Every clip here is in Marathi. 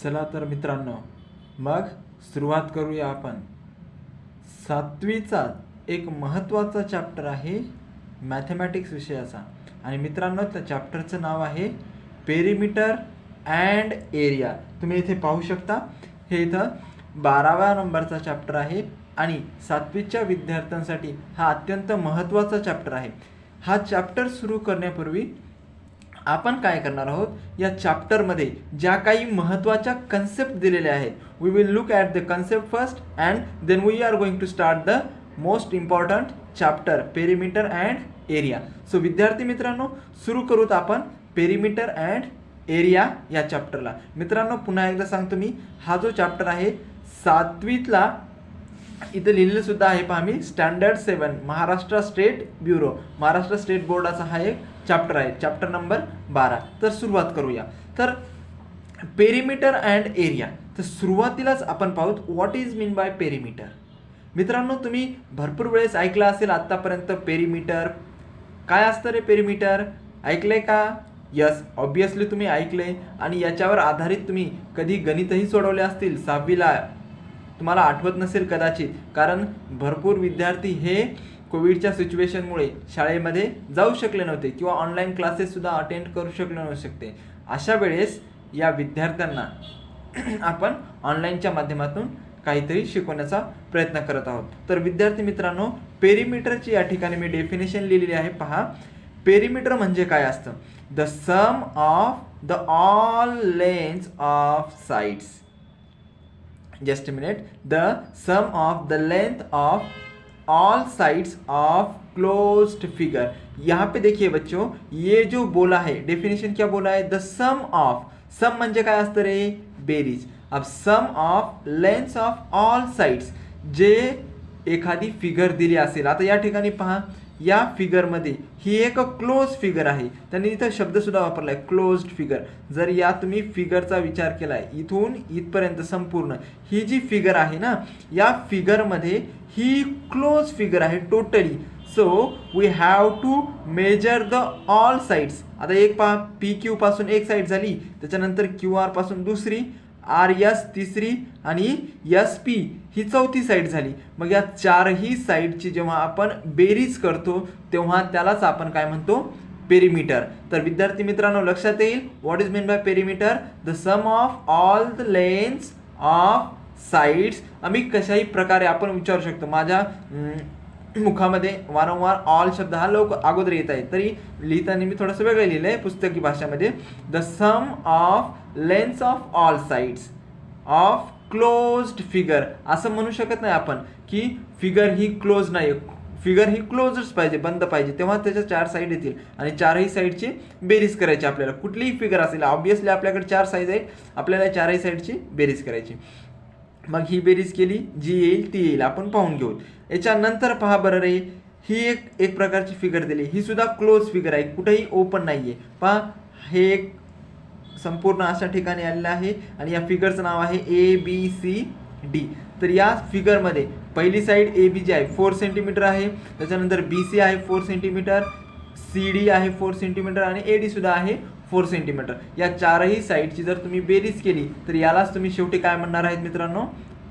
चला तर मित्रांनो, मग सुरुवात करूया आपण. 7वीचा एक महत्त्वाचा चॅप्टर आहे मॅथमॅटिक्स विषयाचा. आणि मित्रांनो, त्या चॅप्टरचं नाव आहे पेरिमीटर अँड एरिया. तुम्ही इथे पाहू शकता, हे इथं 12व्या नंबरचा चॅप्टर आहे आणि 7वीच्या विद्यार्थ्यांसाठी हा अत्यंत महत्त्वाचा चॅप्टर आहे. हा चॅप्टर सुरू करण्यापूर्वी आपण काय करणार आहोत, या चॅप्टरमध्ये ज्या काही महत्त्वाच्या कन्सेप्ट दिलेल्या आहेत, we will look at the concept first and then we are going to start the most important chapter perimeter and area. So विद्यार्थी मित्रांनो, सुरू करूत आपण पेरिमीटर अँड एरिया या चॅप्टरला. मित्रांनो, पुन्हा एकदा सांगतो मी, हा जो चॅप्टर आहे 7वीतला इथं लिहिलेलं सुद्धा आहे. पहा, मी standard 7 Maharashtra state bureau, Maharashtra state बोर्डाचा हा एक चॅप्टर आहे, चॅप्टर नंबर 12. तर सुरुवात करूया. तर पेरिमीटर अँड एरिया. तर सुरुवातीलाच आपण पाहूत what is mean by perimeter. मित्रांनो, तुम्ही भरपूर वेळेस ऐकलं असेल आत्तापर्यंत पेरिमीटर. काय असतं रे पेरिमीटर, ऐकलंय का? यस, ऑब्वियसली तुम्ही ऐकलंय. आणि याच्यावर आधारित तुम्ही कधी गणितही सोडवले असतील 6वीला. तुम्हाला आठवत नसेल कदाचित, कारण भरपूर विद्यार्थी हे कोविडच्या सिच्युएशनमुळे शाळेमध्ये जाऊ शकले नव्हते किंवा ऑनलाईन क्लासेससुद्धा अटेंड करू शकले नव्हते. अशा वेळेस या विद्यार्थ्यांना आपण ऑनलाईनच्या माध्यमातून काहीतरी शिकवण्याचा प्रयत्न करत आहोत. तर विद्यार्थी मित्रांनो, पेरिमीटरची या ठिकाणी मी डेफिनेशन लिहिलेली आहे. पहा, पेरिमीटर म्हणजे काय असतं? The sum of the all lengths of sides. Just a minute. The sum of the length of all sides of closed figure. यहाँ पे देखिए बच्चों, ये जो बोला है डेफिनेशन क्या बोला है? The sum of. सम म्हणजे काय असतं रे? बेरीज. अब sum of lengths of all sides, जे एखादी फिगर दिली असेल. आता या ठिकाणी पहा, या फिगरमध्ये ही एक क्लोज फिगर आहे. त्यांनी इथं शब्दसुद्धा वापरला आहे, क्लोज्ड फिगर. जर या तुम्ही फिगरचा विचार केला आहे इथून इथपर्यंत संपूर्ण ही जी फिगर आहे ना, या फिगरमध्ये ही क्लोज फिगर आहे totally. So we have to measure the all sides. आता एक पहा, पी क्यू पासून एक साईड झाली, त्याच्यानंतर क्यू आर पासून दुसरी, आर एस तिसरी आणि एस पी ही चौथी साईड झाली. मग या चारही साईडची जेव्हा आपण बेरीज करतो तेव्हा त्यालाच आपण काय म्हणतो? पेरिमीटर. तर विद्यार्थी मित्रांनो, लक्षात येईल what is mean by perimeter? The sum of all the lengths of sides. आम्ही कशाही प्रकारे आपण विचारू शकतो. माझ्या मुखामध्ये वारंवार ऑल शब्द हा अगोदर येत आहे, तरी लिहिताना मी थोडंसं वेगळं लिहिलं आहे पुस्तकी भाषेमध्ये. The sum of lengths of all sides of closed figure. असं म्हणू शकत नाही आपण की फिगर ही क्लोज नाही. फिगर ही क्लोजच पाहिजे, बंद पाहिजे, तेव्हा त्याच्या 4 साईड येतील आणि चारही साईडची बेरीज करायची आपल्याला. कुठलीही फिगर असेल, ऑब्वियसली आपल्याकडे 4 साईज आहेत, आपल्याला चारही साईडची बेरीज करायची. मग ही बेरीज केली, जी येईल ती येईल, आपण पाहून घेऊ. याच्यानंतर पहा बरं रे, ही एक प्रकारची फिगर दिली, ही सुद्धा क्लोज फिगर आहे, कुठेही ओपन नाही आहे. पहा, हे एक संपूर्ण अशा ठिकाणी आलेलं आहे आणि या फिगरचं नाव आहे ABCD. तर या फिगरमध्ये पहिली साईड AB जी आहे 4 सेंटीमीटर आहे, त्याच्यानंतर BC आहे 4 सेंटीमीटर, CD आहे 4 सेंटीमीटर आणि AD सुद्धा आहे 4 सेंटीमीटर. या चारही साईडची जर तुम्ही बेरीज केली तर यालाच तुम्ही शेवटी काय म्हणणार आहेत मित्रांनो?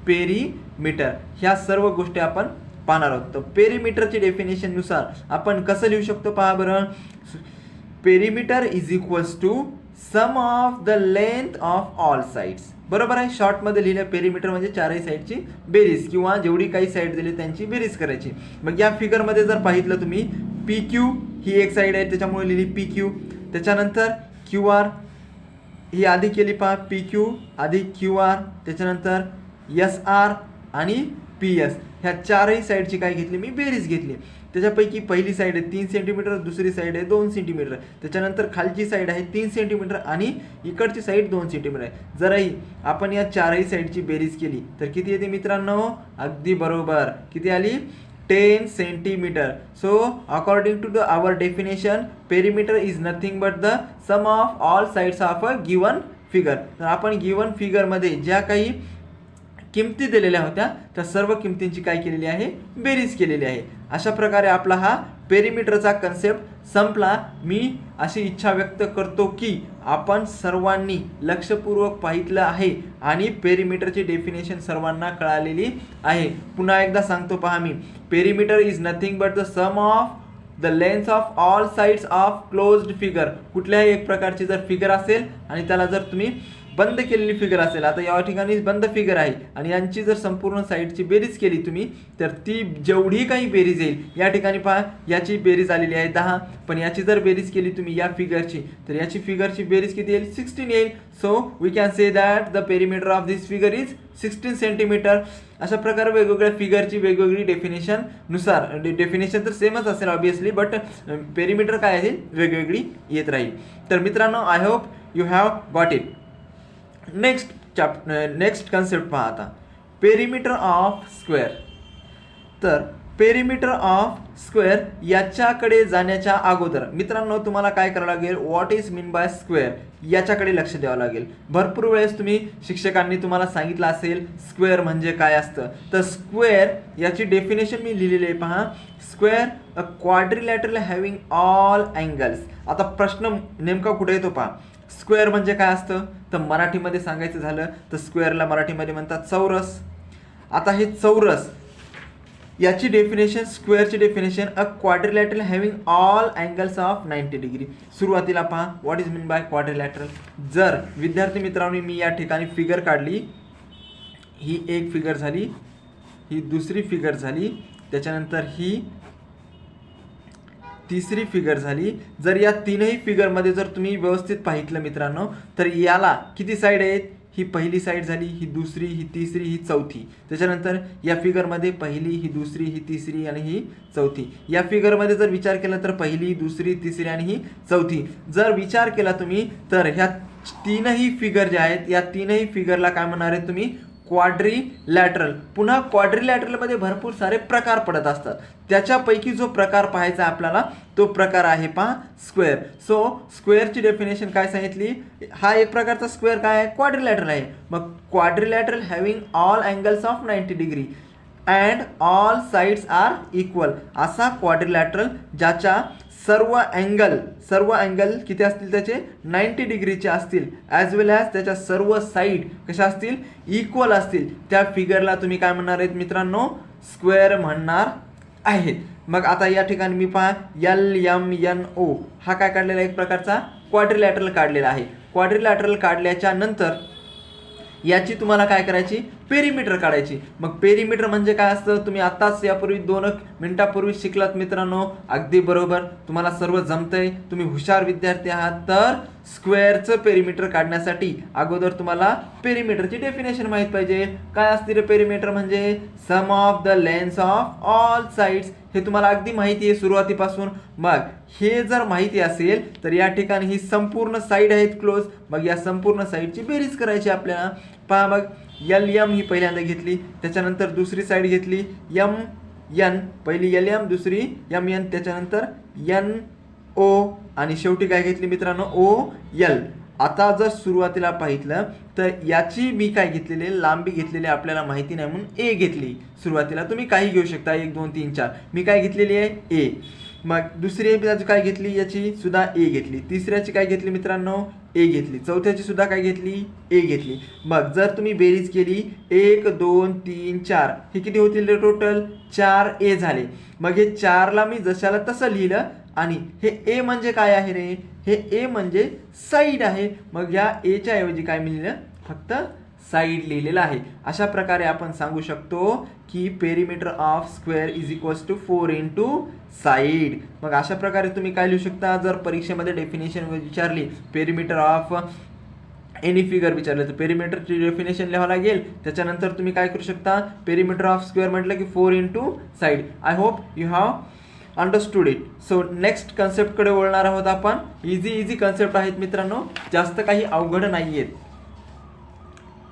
पेरिमीटर. ह्या सर्व गोष्टी आपण पाहणार आहोत. तर पेरिमीटरची डेफिनेशननुसार आपण कसं लिहू शकतो पहा बरं. Perimeter is equals to sum of the length of all sides. बरोबर आहे. शॉर्टमध्ये लिहिलं, पेरिमीटर म्हणजे चारही साईडची बेरीज किंवा जेवढी काही साईड दिली त्यांची बेरीज करायची. मग या फिगरमध्ये जर पाहितलं तुम्ही, पी क्यू ही एक साईड आहे त्याच्यामुळे लिहिली पी क्यू. त्याच्यानंतर क्यू आर ही आधी केली पहा, पी क्यू अधिक क्यू आर, त्याच्यानंतर एस आर आणि पी एस. ह्या चारही साईडची काय घेतली मी? बेरीज घेतली. त्याच्यापैकी पहिली साईड आहे 3 सेंटीमीटर, दुसरी साईड आहे 2 सेंटीमीटर, त्याच्यानंतर खालची साईड आहे 3 सेंटीमीटर आणि इकडची साईड 2 सेंटीमीटर आहे. जराही आपण या चारही साईडची बेरीज केली तर किती येते मित्रांनो? अगदी बरोबर, किती आली? 10 centimetre. So according to our definition, perimeter is nothing but the sum of all sides of a given figure. तर आपण गिवन फिगरमध्ये ज्या काही किमती दिलेल्या होत्या त्या सर्व किमतींची काय केलेली आहे? बेरीज केलेली आहे. अशा प्रकारे आपला हा पेरिमीटरचा कन्सेप्ट संपला. मी अशी इच्छा व्यक्त करतो की आपण सर्वांनी लक्षपूर्वक पाहितलं आहे आणि पेरिमीटरची डेफिनेशन सर्वांना कळालेली आहे. पुन्हा एकदा सांगतो पहा मी, perimeter is nothing but the sum of the length of all sides of closed figure. कुठल्याही एक प्रकारची जर फिगर असेल आणि त्याला जर तुम्ही बंद केलेली फिगर असेल, आता या ठिकाणी बंद फिगर आहे आणि यांची जर संपूर्ण साईडची बेरीज केली तुम्ही तर ती जेवढी काही बेरीज येईल, या ठिकाणी पहा याची बेरीज आलेली आहे 10, पण याची जर बेरीज केली तुम्ही या फिगरची तर याची फिगरची बेरीज किती येईल 16 येईल. So we can say that the perimeter of this figure is 16 centimetre. अशा प्रकारे वेगवेगळ्या फिगरची वेगवेगळी डेफिनेशन नुसार, डेफिनेशन तर सेमच असेल ऑब्विसली, बट पेरिमीटर काय आहे वेगवेगळी येत राहील. तर मित्रांनो, I hope you have got it. Next concept पहा आता, पेरिमीटर ऑफ स्क्वेअर. तर पेरिमीटर ऑफ स्क्वेअर याच्याकडे जाण्याच्या अगोदर मित्रांनो तुम्हाला काय करावं लागेल, what is mean bye square याच्याकडे लक्ष द्यावं लागेल. भरपूर वेळेस तुम्ही शिक्षकांनी तुम्हाला सांगितलं असेल स्क्वेअर म्हणजे काय असतं. तर स्क्वेअर याची डेफिनेशन मी लिहिलेली आहे पहा, स्क्वेअर अ क्वाड्रिलॅटरल हॅव्हिंग ऑल अँगल्स. आता प्रश्न नेमका कुठे येतो पहा, स्क्वेअर म्हणजे काय असतं, तर मराठीमध्ये सांगायचं झालं तर स्क्वेअरला मराठीमध्ये म्हणतात चौरस. आता हे चौरस याची डेफिनेशन, स्क्वेअरची definition, a quadrilateral having all angles of 90 degree. सुरुवातीला पहा what is mean by quadrilateral. जर विद्यार्थी मित्रांनो मी या ठिकाणी फिगर काढली, ही एक फिगर झाली, ही दुसरी फिगर झाली, त्याच्यानंतर ही तिसरी फिगर झाली. जर या तीनही फिगरमध्ये जर तुम्ही व्यवस्थित पाहितलं मित्रांनो तर याला किती साईड आहेत, ही पहिली साईड झाली, ही दुसरी, ही तिसरी, ही चौथी. त्याच्यानंतर या फिगरमध्ये पहिली, ही दुसरी, ही तिसरी आणि ही चौथी. या फिगरमध्ये जर विचार केला तर पहिली, दुसरी, तिसरी आणि ही चौथी. जर विचार केला तुम्ही तर ह्या तीनही फिगर ज्या आहेत या तीनही फिगरला काय म्हणणार आहे तुम्ही, क्वाड्रिलॅटरल. पुन्हा क्वाड्रिलॅटरलमध्ये भरपूर सारे प्रकार पडत असतात, त्याच्यापैकी जो प्रकार पाहायचा आपल्याला तो प्रकार आहे पहा स्क्वेअर. सो स्क्वेअरची डेफिनेशन काय सांगितली, हा एक प्रकारचा स्क्वेअर काय आहे, क्वाड्रिलॅटरल आहे. मग quadrilateral having all angles of 90 degree and all sides are equal. असा क्वाड्रिलॅटरल ज्याच्या सर्व अँगल किती असतील त्याचे 90 डिग्रीचे असतील, ॲज वेल ॲज त्याच्या सर्व साईड कशा असतील, इक्वल असतील, त्या फिगरला तुम्ही काय म्हणणार आहेत मित्रांनो, स्क्वेअर म्हणणार आहेत. मग आता या ठिकाणी मी पहा LMNO हा काय काढलेला एक प्रकारचा क्वाड्रिलॅटरल काढलेला आहे. क्वाड्रिलॅटरल काढल्याच्या नंतर याची तुम्हाला काय करायची, पेरिमीटर काढायची. मग पेरिमीटर म्हणजे काय असतं, तुम्ही आताच यापूर्वी 2 मिनिटापूर्वी शिकलात मित्रांनो, अगदी बरोबर, तुम्हाला सर्व जमतंय, तुम्ही हुशार विद्यार्थी आहात. तर स्क्वेअरचं पेरिमीटर काढण्यासाठी अगोदर तुम्हाला पेरिमीटरची डेफिनेशन माहीत पाहिजे. काय असते रे पेरिमीटर म्हणजे, sum of the lengths of all sides. हे तुम्हाला अगदी माहिती आहे सुरुवातीपासून. मग हे जर माहिती असेल तर या ठिकाणी ही संपूर्ण साईड आहेत क्लोज, मग या संपूर्ण साईडची बेरीज करायची आपल्याला. पहा मग LM ही पहिल्यांदा घेतली, त्याच्यानंतर दुसरी साईड घेतली MN, पहिली LM दुसरी MN, त्याच्यानंतर NO आणि शेवटी काय घेतली मित्रांनो OL. आता जर सुरुवातीला पाहितलं तर याची मी काय घेतलेली, लांबी घेतलेली आपल्याला माहिती नाही म्हणून A घेतली. सुरुवातीला तुम्ही काही घेऊ शकता 1 2 3 4, मी काय घेतलेली आहे A. मग दुसरी काय घेतली, याची सुद्धा A घेतली. तिसऱ्याची काय घेतली मित्रांनो A घेतली. चौथ्याची सुद्धा काय घेतली A घेतली. मग जर तुम्ही बेरीज केली 1 2 3 4, हे किती होतील टोटल 4 A झाले. मग हे 4ला मी जशाला तसं लिहिलं आणि हे A म्हणजे काय आहे रे, हे A म्हणजे साईड आहे. मग या Aच्या ऐवजी काय मी लिहिलं, फक्त साईड लिहिलेला आहे. अशा प्रकारे आपण सांगू शकतो की perimeter of square is equals to 4 into side. मग अशा प्रकारे तुम्ही काय लिहू शकता, जर परीक्षेमध्ये डेफिनेशन विचारली पेरिमीटर ऑफ एनी फिगर विचारलं तर पेरिमीटरची डेफिनेशन लिहावं लागेल. त्याच्यानंतर तुम्ही काय करू शकता, पेरिमीटर ऑफ स्क्वेअर म्हटलं की 4 into side. I hope you have understood it. So next कन्सेप्टकडे वळणार आहोत आपण. इझी कन्सेप्ट आहेत मित्रांनो, जास्त काही अवघड नाही आहेत.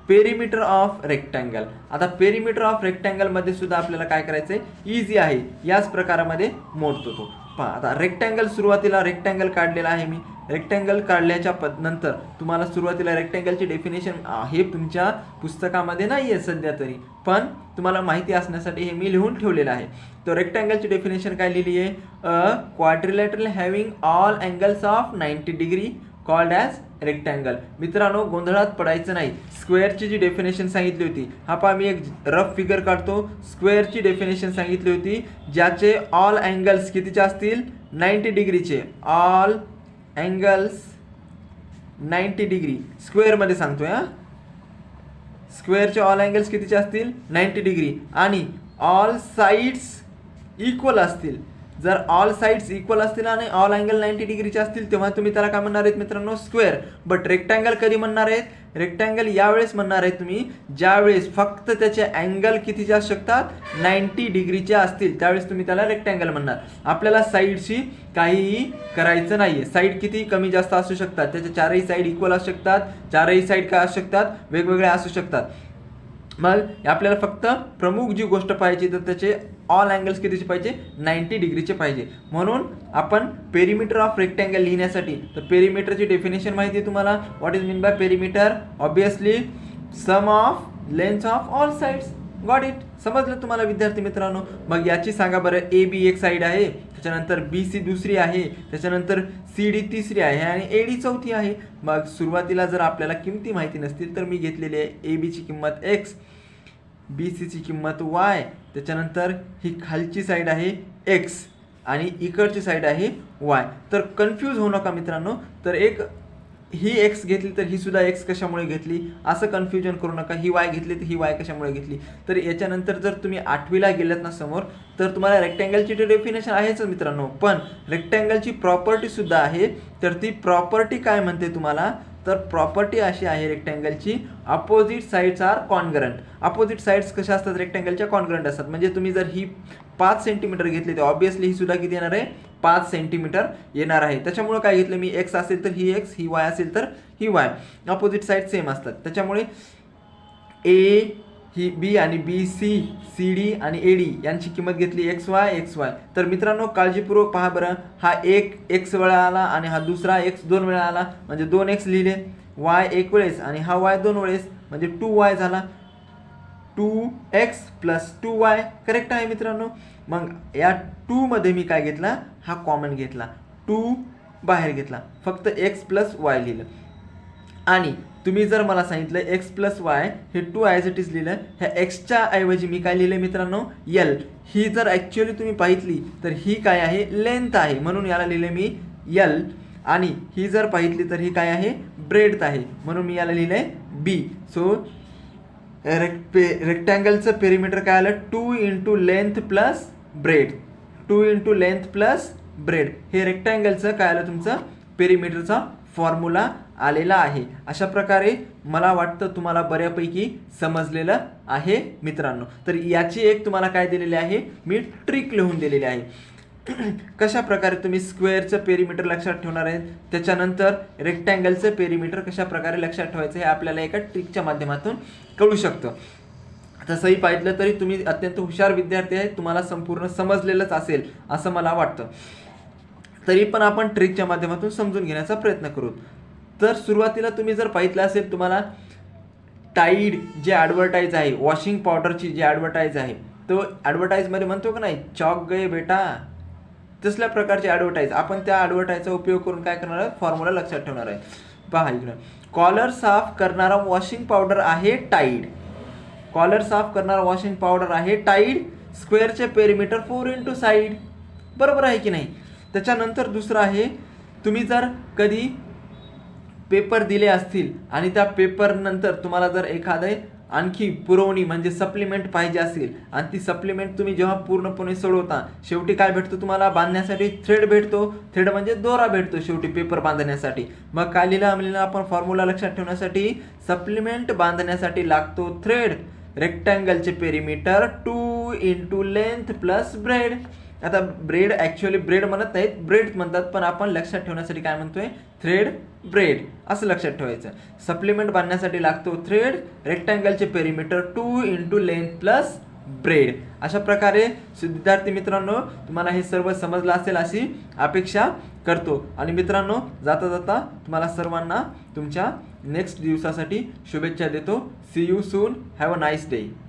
Perimeter of rectangle. आता पेरिमीटर ऑफ रेक्टँगलमध्ये सुद्धा आपल्याला काय करायचं आहे, इझी आहे, याच प्रकारामध्ये मोडतो तो. पहा आता रेक्टँगल, सुरुवातीला रेक्टँगल काढलेला आहे मी. रेक्टँगल काढल्याच्या नंतर तुम्हाला सुरुवातीला रेक्टँगलची डेफिनेशन हे तुमच्या पुस्तकामध्ये नाही आहे सध्या तरी, पण तुम्हाला माहिती असण्यासाठी हे मी लिहून ठेवलेलं आहे. तर रेक्टँगलची डेफिनेशन काय लिहिली आहे? A quadrilateral having all angles of 90 degree called as rectangle. मित्रांनो, गोंधळात पडायचं नाही. स्क्वेअरची जी डेफिनेशन सांगितली होती, हा पहा मी एक रफ फिगर काढतो. स्क्वेअरची डेफिनेशन सांगितली होती ज्याचे ऑल अँगल्स कितीचे असतील? 90 डिग्रीचे. ऑल अँगल्स 90 डिग्री स्क्वेअरमध्ये सांगतोय हा. स्क्वेअरचे ऑल अँगल्स कितीचे असतील? 90 डिग्री. आणि ऑल साइड्स इक्वल असतील. जर ऑल साइड्स इक्वल असतील आणि ऑल अँगल 90 डिग्रीचे असतील तेव्हा तुम्ही त्याला काय म्हणणार आहेत मित्रांनो? स्क्वेअर. बट रेक्टँगल कधी म्हणणार आहेत? रेक्टँगल यावेळेस म्हणणार आहेत तुम्ही ज्यावेळेस फक्त त्याचे अँगल कितीचे असू शकतात? 90 डिग्रीचे असतील, त्यावेळेस तुम्ही त्याला रेक्टँगल म्हणणार. आपल्याला साईडशी काहीही करायचं नाहीये. साईड किती कमी जास्त असू शकतात, त्याच्या चारही साईड इक्वल असू शकतात, चारही साईड काय असू शकतात? वेगवेगळ्या असू शकतात. मग आपल्याला फक्त प्रमुख जी गोष्ट पाहिजे तर त्याचे ऑल अँगल्स कितीचे पाहिजे? 90 डिग्रीचे पाहिजे. म्हणून आपण पेरिमीटर ऑफ रेक्टँगल लिहिण्यासाठी, तर पेरिमीटरची डेफिनेशन माहिती आहे तुम्हाला. What is mean by perimeter? Obviously sum of length of all sides. Got it? समजलं तुम्हाला विद्यार्थी मित्रांनो? मग याची सांगा बरं. ए बी एक साईड आहे, त्याच्यानंतर बी सी दुसरी आहे, त्याच्यानंतर सी डी तिसरी आहे आणि ए डी चौथी आहे. मग सुरुवातीला जर आपल्याला किमती माहिती नसतील तर मी घेतलेली आहे ए बीची किंमत एक्स, बी सीची किंमत वाय, त्याच्यानंतर ही खालची साईड आहे एक्स आणि इकडची साईड आहे वाय. तर कन्फ्यूज होऊ नका मित्रांनो. तर एक ही एक्स घेतली तर ही सुद्धा एक्स कशामुळे घेतली असं कन्फ्युजन करू नका. ही वाय घेतली तर ही वाय कशामुळे घेतली. तर याच्यानंतर जर तुम्ही 8वीला गेलात ना समोर, तर तुम्हाला रेक्टँगलची डेफिनेशन आहेच मित्रांनो, पण रेक्टँगलची प्रॉपर्टी सुद्धा आहे. तर ती प्रॉपर्टी काय म्हणते तुम्हाला? तर प्रॉपर्टी अशी आहे रेक्टँगलची, opposite sides are congruent. Opposite sides कशा असतात? रेक्टँगलच्या कॉन्ग्रंट असतात. म्हणजे तुम्ही जर ही 5 सेंटीमीटर घेतली तर ऑब्विसली ही सुद्धा किती येणार आहे? 5 सेंटीमीटर येणार आहे. त्याच्यामुळे काय घेतलं मी? एक्स असेल तर ही एक्स, ही वाय असेल तर ही वाय. अपोजिट साइड सेम असतात. त्याच्यामुळे ए ही बी आणि बी सी, सी डी आणि ए डी यांची किंमत घेतली एक्स वाय एक्स वाय. तर मित्रांनो काळजीपूर्वक पहा बरं. हा एक एक्स वेळा आला आणि हा दुसरा एक्स 2 वेळा आला, म्हणजे 2 एक्स लिहिले. वाय एक वेळेस आणि हा वाय 2 वेळेस, म्हणजे 2y झाला. 2x प्लस 2y करेक्ट आहे मित्रांनो. मग या 2 मध्ये मी काय घेतला? हा कॉमन घेतला. 2 बाहेर घेतला, फक्त x प्लस वाय लिहिलं. आणि तुम्ही जर मला सांगितलं एक्स प्लस वाय, हे 2 ॲज इट इज लिहिलं. ह्या एक्सच्या ऐवजी मी काय लिहिलं मित्रांनो? यल. ही जर ॲक्च्युअली तुम्ही पाहितली तर ही काय आहे? लेंथ आहे, म्हणून याला लिहिलं मी यल. आणि ही जर पाहितली तर ही काय आहे? ब्रेडथ आहे, म्हणून मी याला लिहिलं आहे बी. सो रेक्टँगलचं पेरिमीटर काय आलं? 2 into length plus bread. 2 into length plus bread हे रेक्टँगलचं काय आलं? तुमचं पेरिमीटरचा फॉर्म्युला आलेला आहे. अशा प्रकारे मला वाटतं तुम्हाला बऱ्यापैकी समजलेलं आहे मित्रांनो. तर याची एक तुम्हाला काय दिलेली आहे? मी ट्रिक लिहून दिलेली आहे. कशा प्रकारे तुम्ही स्क्वेअरचं पेरिमीटर लक्षात ठेवणार आहे, त्याच्यानंतर रेक्टँगलचं पेरिमीटर कशा प्रकारे लक्षात ठेवायचं हे आपल्याला एका ट्रिकच्या माध्यमातून कळू शकतं. तसंही पाहिलं तरी तुम्ही अत्यंत हुशार विद्यार्थी आहेत, तुम्हाला संपूर्ण समजलेलंच असेल असं मला वाटतं. तरी पण आपण ट्रिकच्या माध्यमातून समजून घेण्याचा प्रयत्न करू. तर सुरुवातीला तुम्ही जर पाहितलं असेल, तुम्हाला टाईड जे ॲडव्हर्टाईज आहे, वॉशिंग पावडरची जी ॲडव्हर्टाईज आहे, तो ॲडव्हर्टाईजमध्ये म्हणतो का नाही, चॉक गए बेटा, तसल्या प्रकारची ॲडव्हर्टाईज. आपण त्या ॲडव्हर्टाईजचा उपयोग करून काय करणार आहे? फॉर्म्युला लक्षात ठेवणार आहे. पहा इकडं, कॉलर साफ करणारा वॉशिंग पावडर आहे टाईड. कॉलर साफ करणारा वॉशिंग पावडर आहे टाईड. स्क्वेअरचे पेरिमीटर 4 इंटू साईड. बरोबर आहे की नाही? त्याच्यानंतर दुसरं आहे, तुम्ही जर कधी पेपर दिले असतील आणि त्या पेपर नंतर तुम्हाला जर एखादे आणखी पुरवणी म्हणजे सप्लिमेंट पाहिजे असेल आणि ती सप्लिमेंट तुम्ही जेव्हा पूर्णपणे सोडवता, शेवटी काय भेटतो तुम्हाला? बांधण्यासाठी थ्रेड भेटतो. थ्रेड म्हणजे दोरा भेटतो शेवटी पेपर बांधण्यासाठी. मग काय लिहिलं आपण फॉर्म्युला लक्षात ठेवण्यासाठी? सप्लिमेंट बांधण्यासाठी लागतो थ्रेड. रेक्टँगलचे perimeter 2 into length plus bread. आता ब्रेड ॲक्च्युअली ब्रेड म्हणत नाहीत, ब्रेड म्हणतात, पण आपण लक्षात ठेवण्यासाठी काय म्हणतोय? थ्रेड ब्रेड असं लक्षात ठेवायचं. सप्लिमेंट बांधण्यासाठी लागतो थ्रेड. रेक्टँगलचे perimeter 2 into length plus bread. अशा प्रकारे विद्यार्थी मित्रांनो तुम्हाला हे सर्व समजलं असेल अशी अपेक्षा करतो. आणि मित्रांनो जाता जाता तुम्हाला सर्वांना तुमच्या नेक्स्ट दिवसासाठी शुभेच्छा देतो. See you soon. Have a nice day.